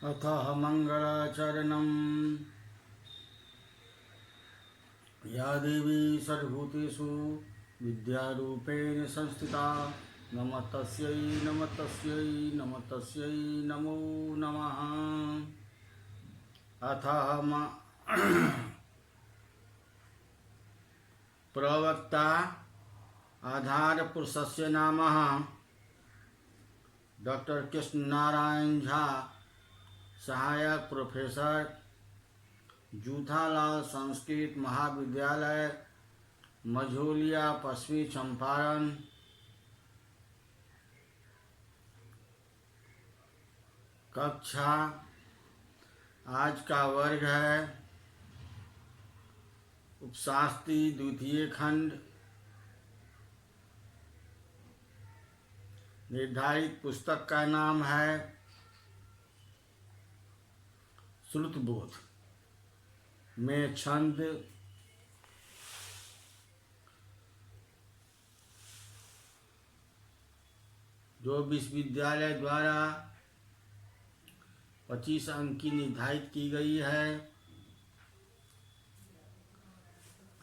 अथः मंगलाचरणम्। या देवी सर्वभूतेषु विद्यारूपेण संस्थिता नमस्तस्यै नमस्तस्यै नमस्तस्यै नमो नमः। अथः प्रवक्ता आधार पुरुषस्य नाम डॉक्टर कृष्ण नारायण झा, सहायक प्रोफेसर, जूठालाल संस्कृत महाविद्यालय, मझौलिया, पश्चिमी चंपारण। कक्षा आज का वर्ग है उपशास्त्री द्वितीय खंड। निर्धारित पुस्तक का नाम है श्रुतबोध में छंद, जो विश्वविद्यालय द्वारा 25 अंक की निर्धारित की गई है।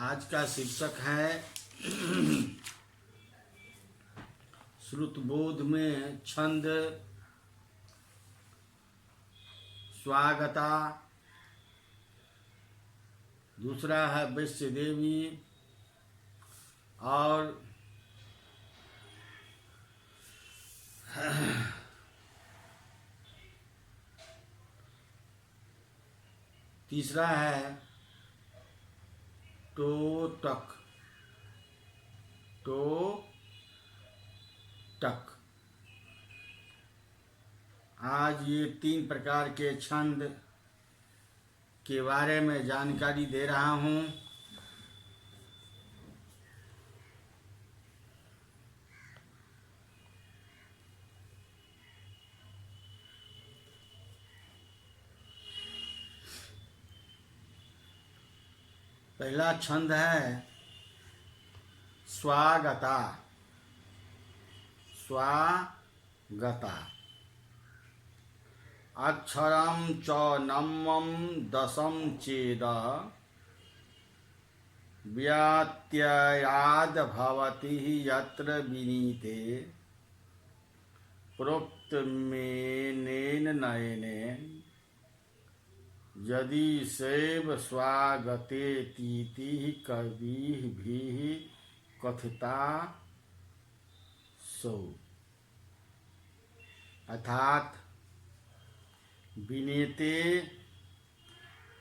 आज का शीर्षक है श्रुतबोध में छंद स्वागता। दूसरा है वैश्य देवी और तीसरा है टोटक। आज ये 3 प्रकार के छंद के बारे में जानकारी दे रहा हूँ। पहला छंद है स्वागता। अक्षरं च नम्मं दशम चेद व्यत्ययाद् भवति यत्र विनीते प्रोक्तमेनेन नयनेन यदि सैव स्वागतेतीति कविभिः कथिता सौ। अर्थात विनीते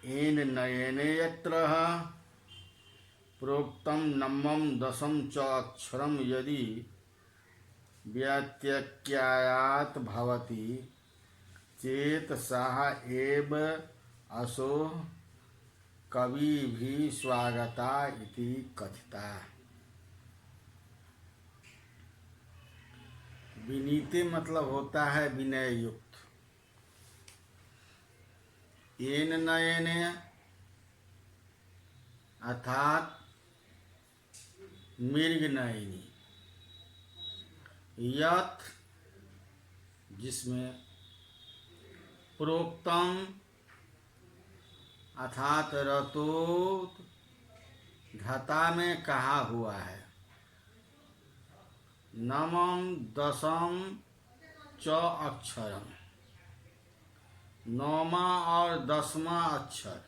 येन नयने यत्र प्रोक्तम नम्मं दशम च अक्षरम यदि व्यत्यक्यायात् भवति चेत सः एव असो कविभिः स्वागता इति कथिता। विनीते मतलब होता है विनय युक्त। येन नयने अर्थात मृग नयनी, यत जिसमें, प्रोक्तम अर्थात रतोत घता में कहा हुआ है, नमम दशम च अक्षरम, 9वां और 10वां अक्षर,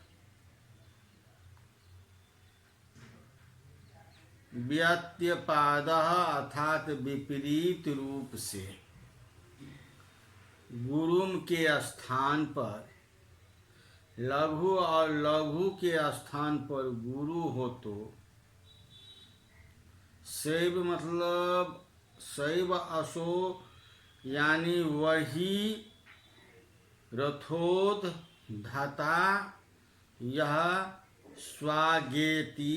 व्यत्यपादः अर्थात विपरीत रूप से, गुरुम के स्थान पर लघु और लघु के स्थान पर गुरु हो तो शैव मतलब शैव असो यानी वही रथोद धाता यह स्वागेति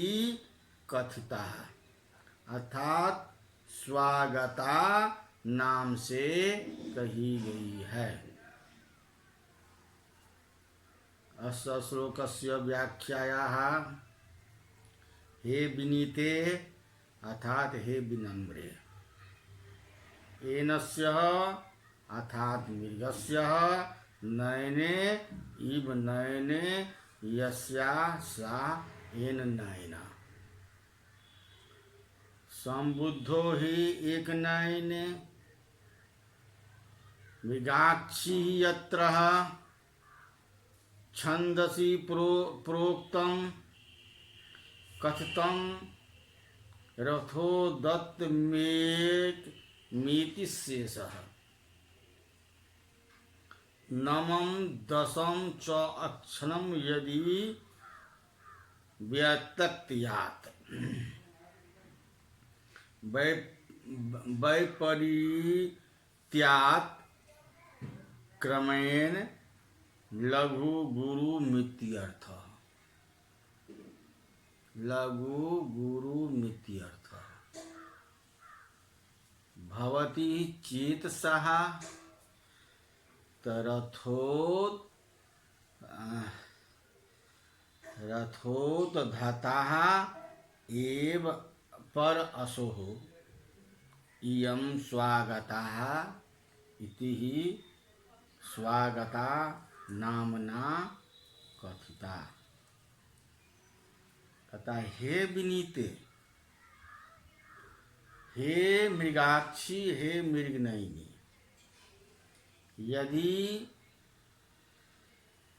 कथिता अर्थात स्वागता नाम से कही गई है। अस्य श्लोकस्य व्याख्यायाः हे विनीते अर्थात हे विनम्रे, एनस्य अर्थात मृगस्य नयने इव नयने यस्या सा येन नयना। संबुद्धो ही एक नयने मृगाक्षी यत्र छंदसी प्रोक्तम कथितम रथो दत्त मीति शेषः। नमम दशम च अक्षरम यदि व्यतक्त्यात् वैपरीत्यात् क्रमेण लघु गुरु मित्यर्थ। लघु गुरु मित्यर्थ। भवति चेतसः रथोत्धताः एव पर असोः इयं स्वागताः इति ही स्वागता नामना कथिता। कहता हे विनीते, हे मृगाक्षी, हे मृगनयनी, यदि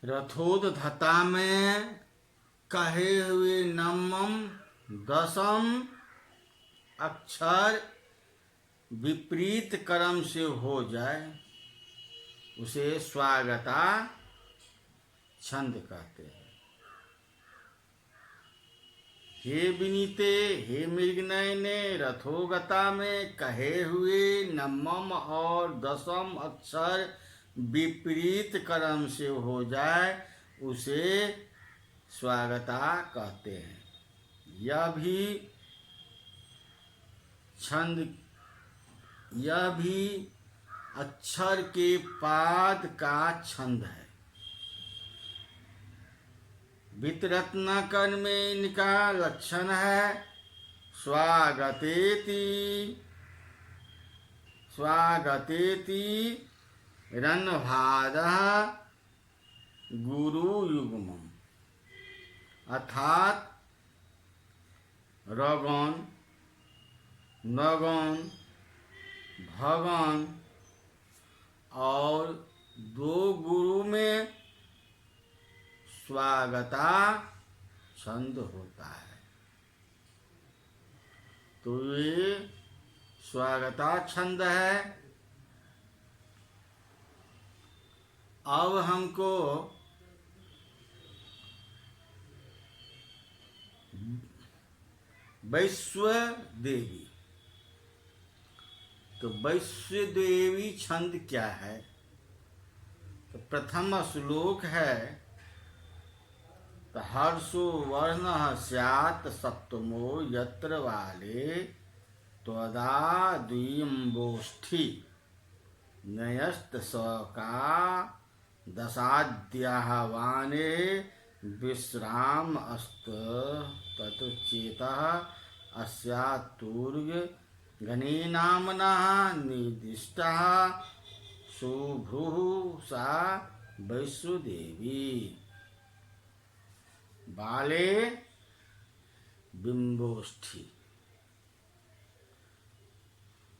रथोत्धता में कहे हुए नवम दशम अक्षर विपरीत कर्म से हो जाए उसे स्वागता छंद कहते हैं। हे विनीते, हे मृगनयने, रथोगता में कहे हुए नवम और दशम अक्षर विपरीत कर्म से हो जाए उसे स्वागता कहते हैं। यह भी अक्षर के पाद का छंद है। वितरत्न कर्ण में इनका लक्षण है स्वागतेति रन्भादः गुरु युग्मम्, अर्थात रगन नगन भगन और दो गुरु में स्वागता छंद होता है। तो ये स्वागता छंद है। अब हमको वैश्वदेवी, तो वैश्वदेवी छंद क्या है? तो प्रथम श्लोक है हर्षो वर्ण स्यात् सप्तमो यत्र वाले त्वदा द्वियम्बोष्ठी नयस्त सका दशाद्याः वाने विश्राम अस्त ततुचेतः अस्यातुर्ग गणे नामना निर्दिष्टः शुभ्रुः सा वैश्वदेवी। बाले बिंबोष्ठी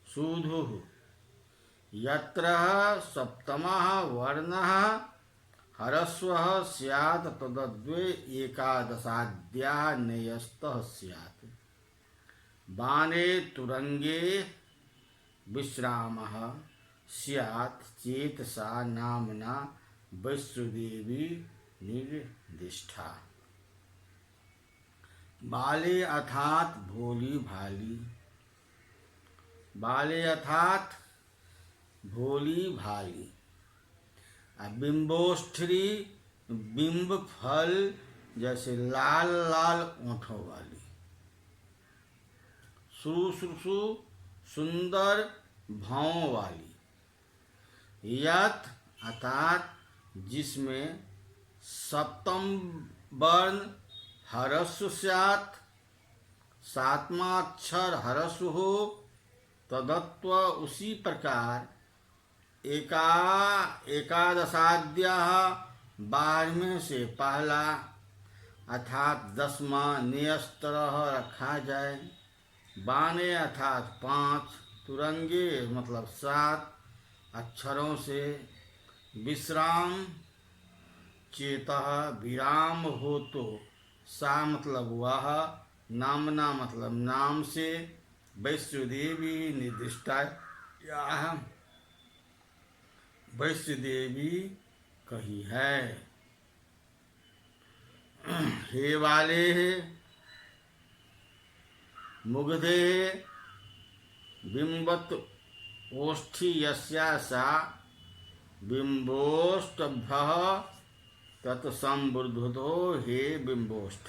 सुधुः यत्र सप्तमः वर्णः ह्रस्वः स्यात् तदद्वे एकादशाद्याः नयस्तः स्यात्। बाणे तुरंगे विश्रामः स्यात् चेतसा नामना वैश्वदेवी निर्दिष्टा। बाले अर्थात भोली भाली, बाले अर्थात भोली भाली। बिंबोष्ठी बिंब फल जैसे लाल लाल ओंठों वाली। सुश्रुषु सुंदर भावों वाली। यत अर्थात जिसमें सप्तम वर्ण ह्रस्व स्यात्, सातवां अक्षर ह्रस्व हो, तदत्व उसी प्रकार एकादशाद्याः 12वें से पहला अर्थात 10वां नियस्त्रः रखा जाए। बाने अर्थात 5, तुरंगे मतलब 7 अक्षरों से। विश्राम चेतः विराम हो तो सा मतलब वह, नामना मतलब नाम से, वैश्यदेवी निर्दिष्टा वैश्यदेवी कही है। हे वाले मुग्धे बिंबत ओष्ठी यस्या सा बिंबोष्टभ्यः तत्संबुद्धो हे बिंबोष्ठ।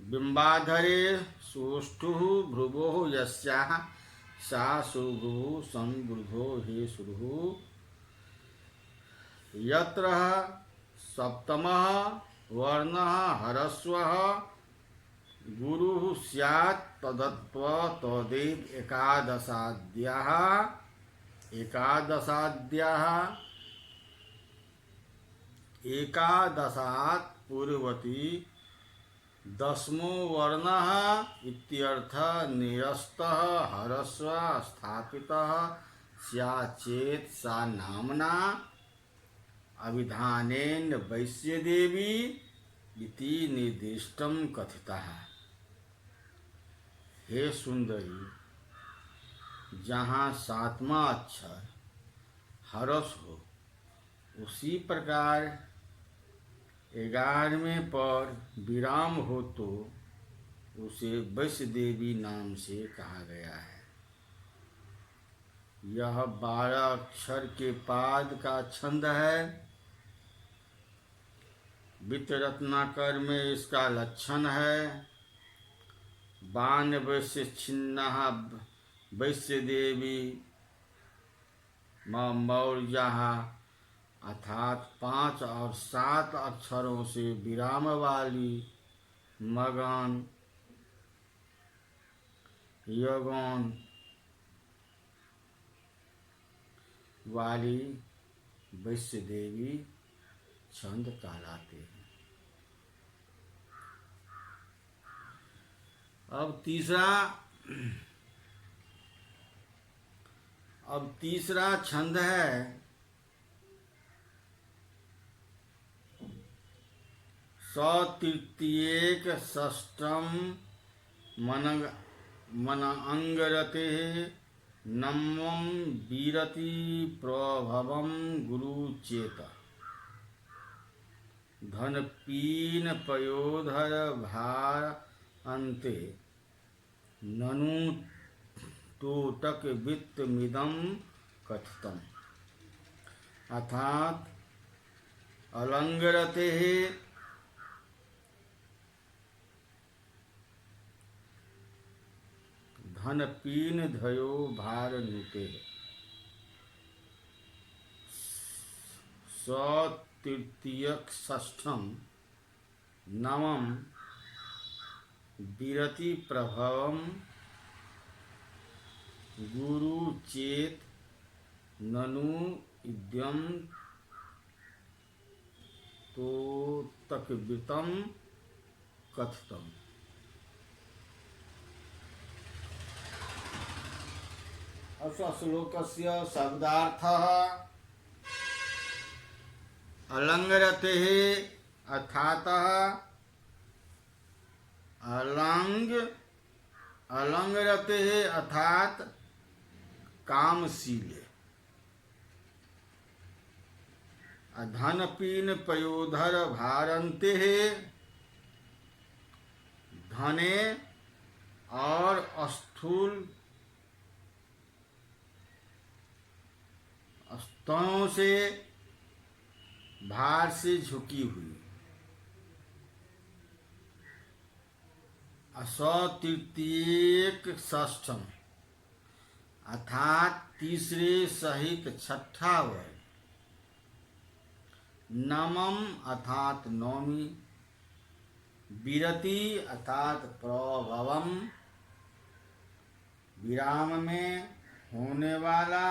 बिंबाधरे सुष्ठुः भ्रुवोः यस्याः सा सुभ्रुः संबुद्धो हे सुरुः। यत्र सप्तमः वर्णः ह्रस्वः गुरुः स्यात् तदत्व तदेव एकादशात् पूर्वती 10मो वर्णः इत्यर्थः। निरस्तः ह्रस्वः स्थापितः स्यात् चेत् सा नामना अभिधानेन वैश्यदेवी इति निर्दिष्टं कथितः। हे सुंदरी, जहाँ 7वां अक्षर ह्रस्व हो, उसी प्रकार 11वें पर विराम हो तो उसे वैश्यदेवी नाम से कहा गया है। यह 12 अक्षर के पाद का छंद है। वित्त रत्नाकर में इसका लक्षण है। बान वैश्य छिन्नः वैश्यदेवी मौर्यः अर्थात 5 और 7 अक्षरों से विराम वाली मगन यगन वाली वैश्यदेवी छंद कहलाते हैं। अब तीसरा छंद है सतृतीयेक षष्ठम मन अंगरते नवम वीरति प्रभवम गुरुचेत धन पीन पयोधर भार अन्ते ननु तोटक वित्त मिदम कथितम। अर्थात अलंगरते धन पीन धयो भार नुते तृतीयक षष्ठम नवम विरति प्रभवम गुरु चेत ननु इद्यम तो तकवितम कथितम। श्लोकस्य शब्दार्थः अलंगरते अर्थात अलंगरते अर्थात कामशील। धन पीन पयोधर भारन्ते धने और स्थूल स्तनों से भार से झुकी हुई। असतृतीयक षष्ठम अर्थात तीसरे सहित छठा वर्ग। नवम अर्थात नौमी। विरति अर्थात प्रभवम, विराम में होने वाला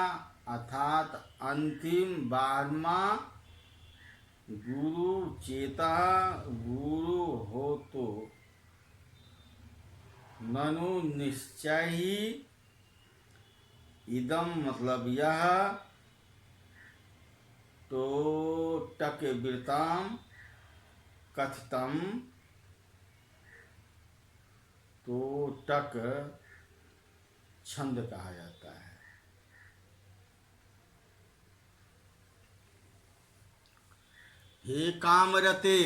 अर्थात अंतिम 12वां, गुरु चेता, गुरु हो तो ननु निश्चय ही, इदम मतलब यह, तो टक वृताम कथितम, तो टक छंद कहा जाता है। हे कामरते,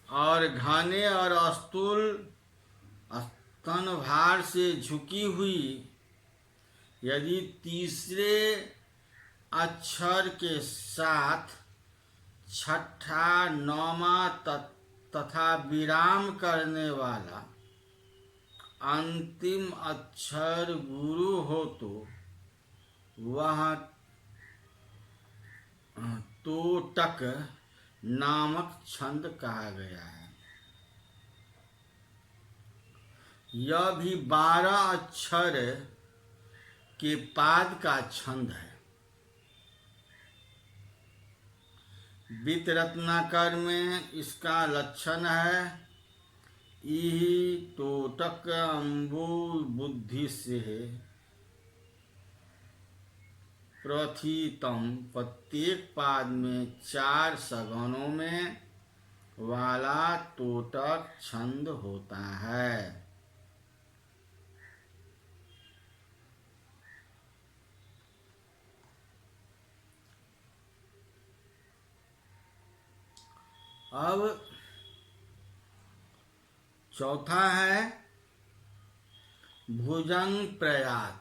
और घने और अस्तूल स्तन भार से झुकी हुई, यदि तीसरे अक्षर के साथ छठा, नौवां तथा विराम करने वाला अंतिम अक्षर गुरु हो तो वह तो टक नामक छंद कहा गया है। यह भी 12 अक्षर के पाद का छंद है। वित्त रत्नाकर में इसका लक्षण है, इहि तोटक अम्बु बुद्धि से प्रथितम, प्रत्येक पाद में 4 सगनों में वाला तोटक छंद होता है। अब चौथा है भुजंग प्रयात।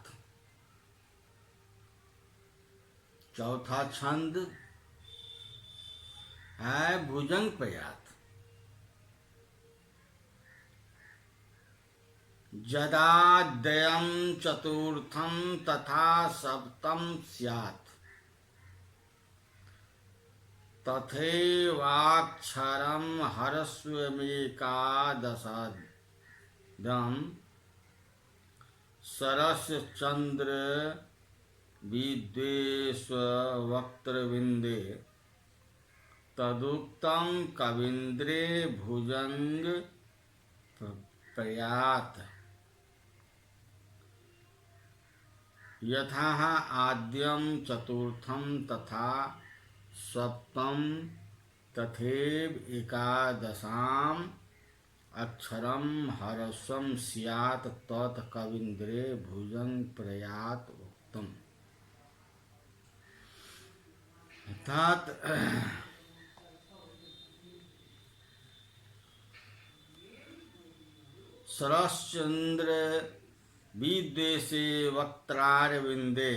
चौथा छंद है भुजंग प्रयात। जदाद्वयं चतुर्थं तथा सप्तम स्यात्, तथैवाक्षरं ह्रस्वमेकादशाद्यं सरसचंद्र विद्वेष्वक्त्रविन्दे, तदुक्तं कवीन्द्रे भुजंग प्रयात। यथा आद्यं चतुर्थं तथा सप्तम तथैव एकादशाम् अक्षरं ह्रस्वं स्यात्, तत् कवीन्द्रे भुजंग प्रयात उक्तम। अर्थात सरश्चंद्र विद्वेषे वक्त्रारविंदे,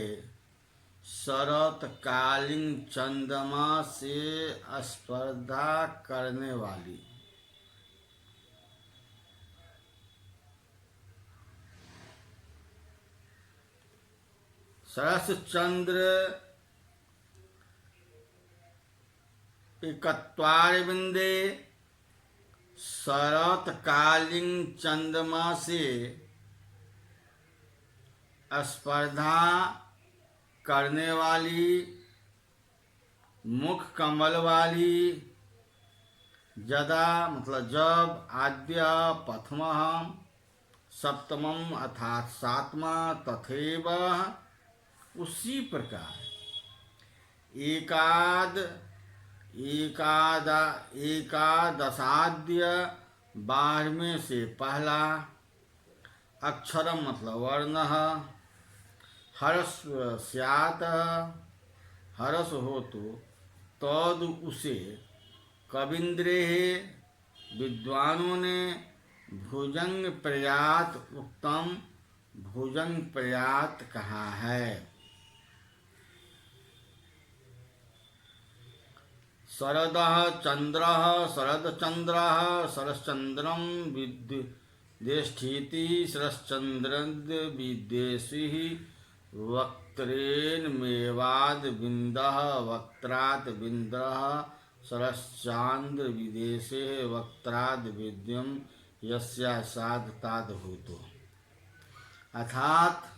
शरतकालीन चंद्रमा से स्पर्धा करने वाली, सरसचंद्र एकत्वारविंदे, शरतकालीन चंद्रमा से स्पर्धा करने वाली, मुख कमल वाली, जदा मतलब जब, आद्य प्रथमः, सप्तमम अर्थात 7वां, तथैव उसी प्रकार, एकादशाद्य 12वें से पहला, अक्षरम मतलब वर्ण, हर्ष स्यात हर्ष हो तो, तद उसे, कवीन्द्रे विद्वानों ने, भुजंग प्रयात उक्तम भुजंग प्रयात कहा है। शरदः चंद्रः शरदचंद्रः शरश्चंद्रं विद्वेष्टीति, शरश्चंद्रं विद्वेषी, वक्त्रेण मेवाद बिंदः वक्त्रात् बिंदः सरश्चांद्र विदेशे वक्त्राद विद्यम यस्या साधताद भूतो। अर्थात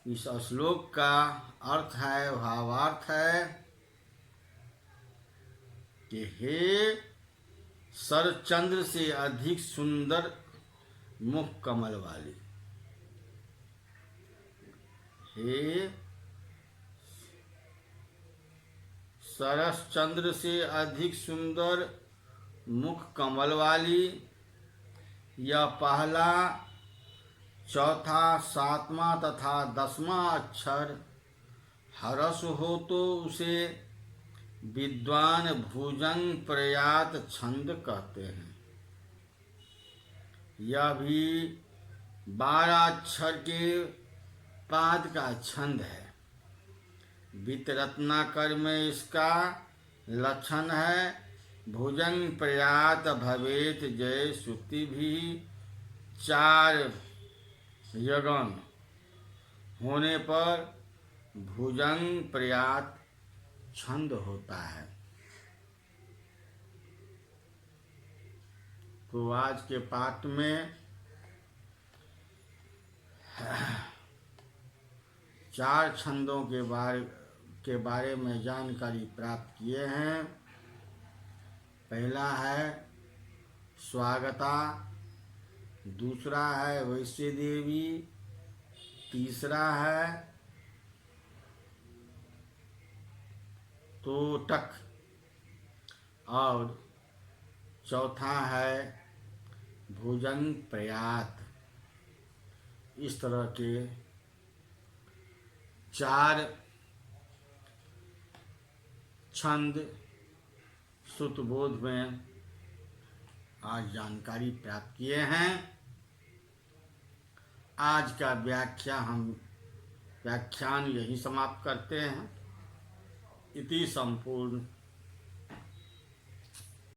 इस श्लोक का अर्थ है, भावार्थ है कि हे शरचंद्र से अधिक सुंदर मुख कमल वाली, हे शरश्चंद्र से अधिक सुंदर मुख कमल वाली, यह पहला, चौथा, सातवां तथा 10वां अक्षर हरस हो तो उसे विद्वान भुजंग प्रयात छंद कहते हैं। यह भी 12 अक्षर के पाद का छंद है। वितरत्नाकर में इसका लक्षण है, भुजंग प्रयात भवेत जय श्रुति भी 4 यगन होने पर भुजंग प्रयात छंद होता है। तो आज के पाठ में 4 छंदों के बारे में जानकारी प्राप्त किए हैं। पहला है स्वागता, दूसरा है वैश्य देवी, तीसरा है तोटक और चौथा है भुजंग प्रयात। इस तरह के 4 छंद श्रुतबोध में आज जानकारी प्राप्त किए हैं। आज का व्याख्यान यही समाप्त करते हैं। इति संपूर्ण